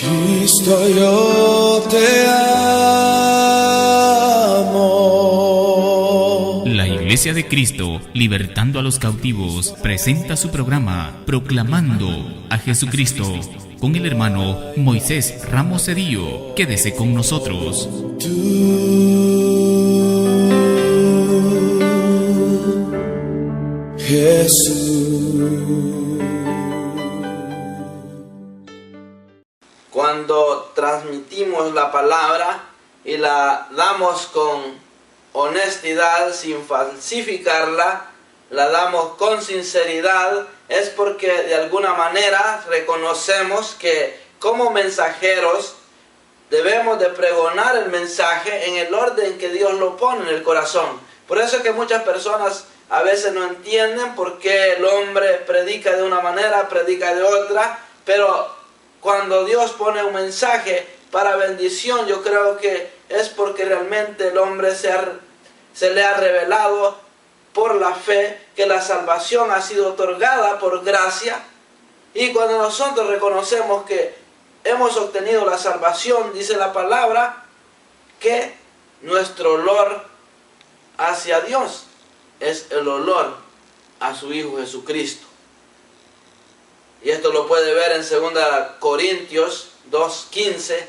Cristo, yo te amo. La Iglesia de Cristo, libertando a los cautivos, presenta su programa Proclamando a Jesucristo con el hermano Moisés Ramos Cedillo. Quédese con nosotros. Jesús. Cuando transmitimos la palabra y la damos con honestidad, sin falsificarla, la damos con sinceridad, es porque de alguna manera reconocemos que como mensajeros debemos de pregonar el mensaje en el orden que Dios lo pone en el corazón. Por eso es que muchas personas a veces no entienden por qué el hombre predica de una manera, predica de otra, pero cuando Dios pone un mensaje para bendición, yo creo que es porque realmente el hombre se le ha revelado por la fe que la salvación ha sido otorgada por gracia. Y cuando nosotros reconocemos que hemos obtenido la salvación, dice la palabra, que nuestro olor hacia Dios es el olor a su Hijo Jesucristo. Y esto lo puede ver en 2 Corintios 2:15.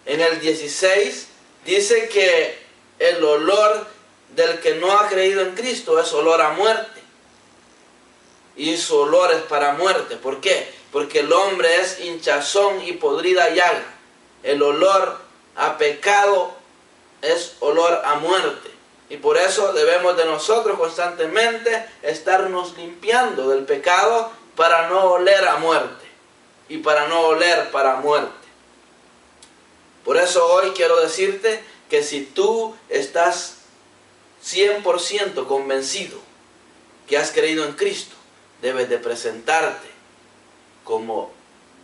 En el 16 dice que el olor del que no ha creído en Cristo es olor a muerte. Y su olor es para muerte. ¿Por qué? Porque el hombre es hinchazón y podrida llaga. El olor a pecado es olor a muerte. Y por eso debemos de nosotros constantemente estarnos limpiando del pecado para no oler a muerte y para no oler para muerte. Por eso hoy quiero decirte que si tú estás 100% convencido que has creído en Cristo, debes de presentarte como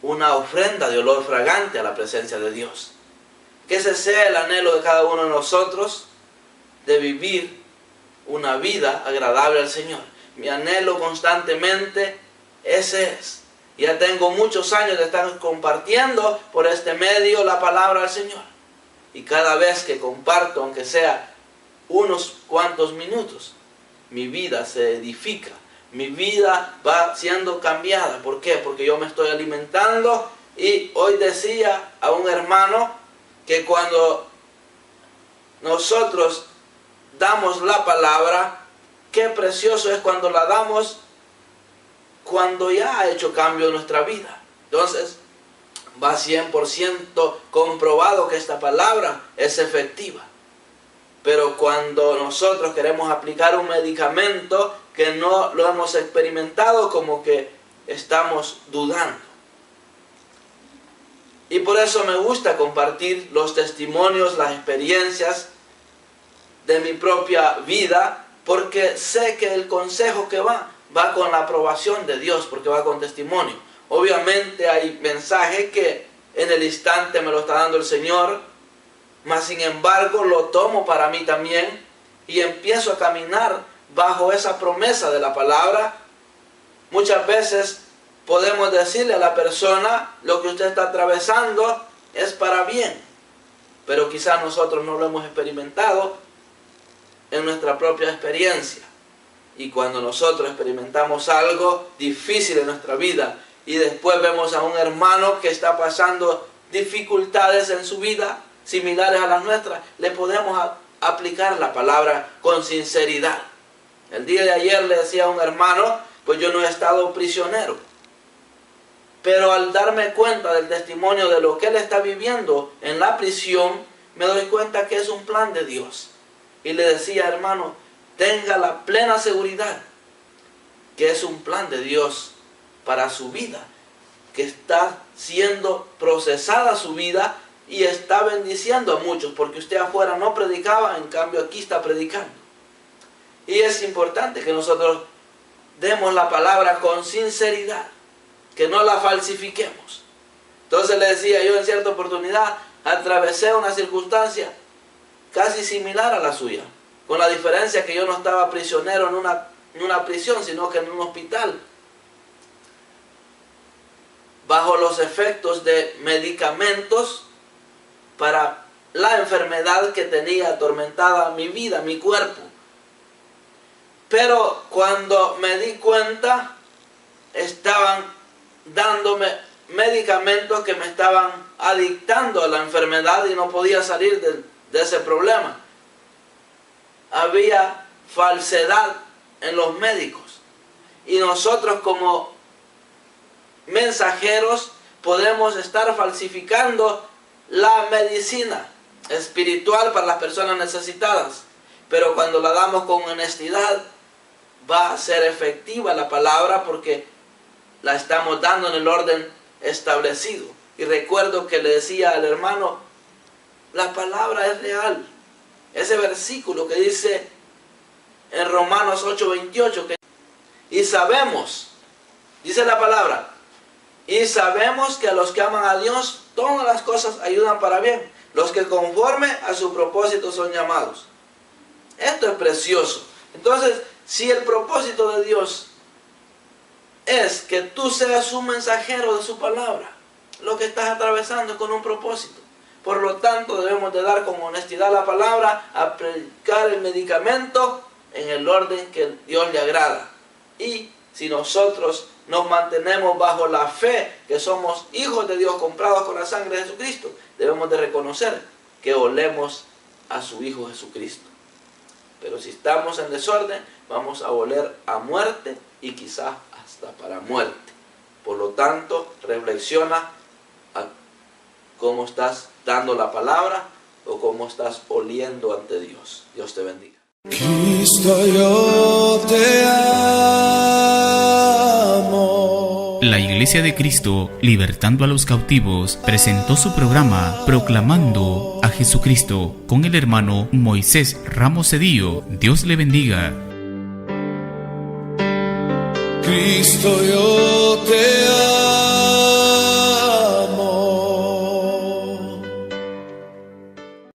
una ofrenda de olor fragante a la presencia de Dios. Que ese sea el anhelo de cada uno de nosotros, de vivir una vida agradable al Señor. Mi anhelo constantemente ese es. Ya tengo muchos años de estar compartiendo por este medio la palabra del Señor. Y cada vez que comparto, aunque sea unos cuantos minutos, mi vida se edifica. Mi vida va siendo cambiada. ¿Por qué? Porque yo me estoy alimentando. Y hoy decía a un hermano que cuando nosotros damos la palabra, qué precioso es cuando la damos cuando ya ha hecho cambio en nuestra vida. Entonces, va 100% comprobado que esta palabra es efectiva. Pero cuando nosotros queremos aplicar un medicamento que no lo hemos experimentado, como que estamos dudando. Y por eso me gusta compartir los testimonios, las experiencias de mi propia vida, porque sé que el consejo que va con la aprobación de Dios, porque va con testimonio. Obviamente hay mensajes que en el instante me lo está dando el Señor, mas sin embargo lo tomo para mí también y empiezo a caminar bajo esa promesa de la palabra. Muchas veces podemos decirle a la persona: lo que usted está atravesando es para bien, pero quizás nosotros no lo hemos experimentado en nuestra propia experiencia. Y cuando nosotros experimentamos algo difícil en nuestra vida y después vemos a un hermano que está pasando dificultades en su vida similares a las nuestras, le podemos aplicar la palabra con sinceridad. El día de ayer le decía a un hermano: pues yo no he estado prisionero, pero al darme cuenta del testimonio de lo que él está viviendo en la prisión, me doy cuenta que es un plan de Dios. Y le decía: hermano, tenga la plena seguridad que es un plan de Dios para su vida, que está siendo procesada su vida y está bendiciendo a muchos, porque usted afuera no predicaba, en cambio aquí está predicando. Y es importante que nosotros demos la palabra con sinceridad, que no la falsifiquemos. Entonces le decía yo, en cierta oportunidad atravesé una circunstancia casi similar a la suya, con la diferencia que yo no estaba prisionero en una prisión, sino que en un hospital. bajo los efectos de medicamentos para la enfermedad que tenía atormentada mi vida, mi cuerpo. Pero cuando me di cuenta, estaban dándome medicamentos que me estaban adictando a la enfermedad y no podía salir de ese problema. Había falsedad en los médicos. Y nosotros como mensajeros podemos estar falsificando la medicina espiritual para las personas necesitadas. Pero cuando la damos con honestidad, va a ser efectiva la palabra porque la estamos dando en el orden establecido. Y recuerdo que le decía al hermano, la palabra es real. Ese versículo que dice en Romanos 8:28, que y sabemos, dice la palabra, y sabemos que a los que aman a Dios, todas las cosas ayudan para bien, los que conforme a su propósito son llamados. Esto es precioso. Entonces, si el propósito de Dios es que tú seas un mensajero de su palabra, lo que estás atravesando es con un propósito. Por lo tanto, debemos de dar con honestidad la palabra, aplicar el medicamento en el orden que Dios le agrada. Y si nosotros nos mantenemos bajo la fe, que somos hijos de Dios comprados con la sangre de Jesucristo, debemos de reconocer que olemos a su Hijo Jesucristo. Pero si estamos en desorden, vamos a oler a muerte y quizás hasta para muerte. Por lo tanto, reflexiona a cómo estás dando la palabra o cómo estás oliendo ante Dios. Dios te bendiga. Cristo, yo te amo. La Iglesia de Cristo, libertando a los cautivos, presentó su programa Proclamando a Jesucristo con el hermano Moisés Ramos Cedillo. Dios le bendiga. Cristo, yo te amo.